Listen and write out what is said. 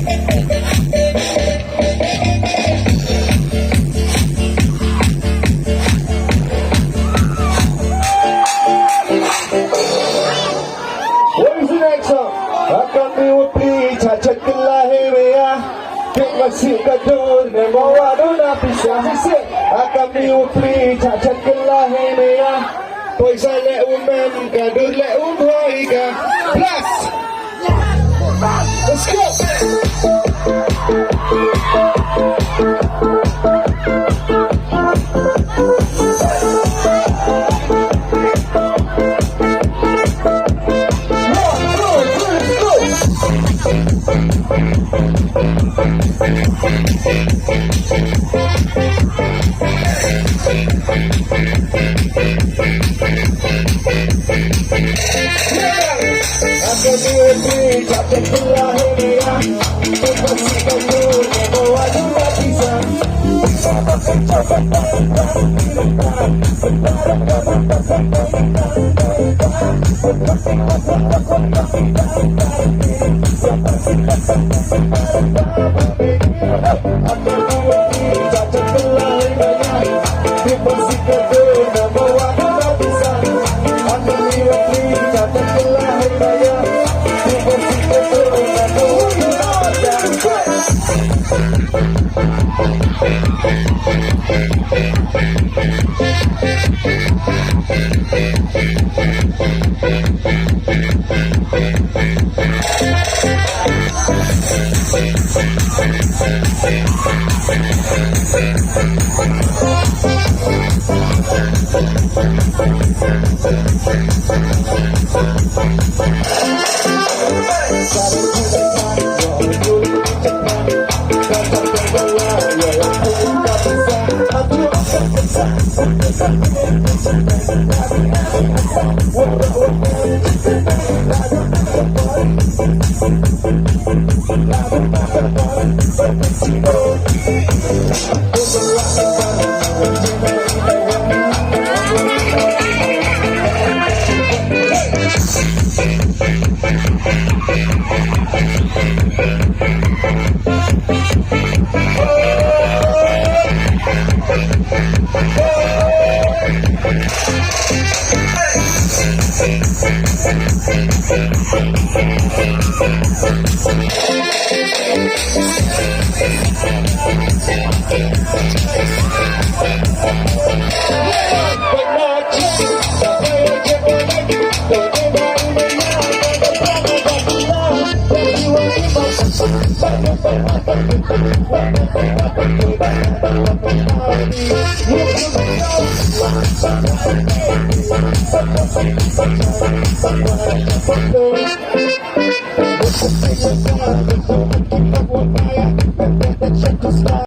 What is the next song? Akan diupi cacat kelahiria Kek masih kadur Nemawa dona pisah sisi Akan diupi cacat kelahiria Poisa le umen Kadur le umhoika Plus Let's go. Akan diupi cacat kelahiria Kek masih kadur Nemawa dona pisah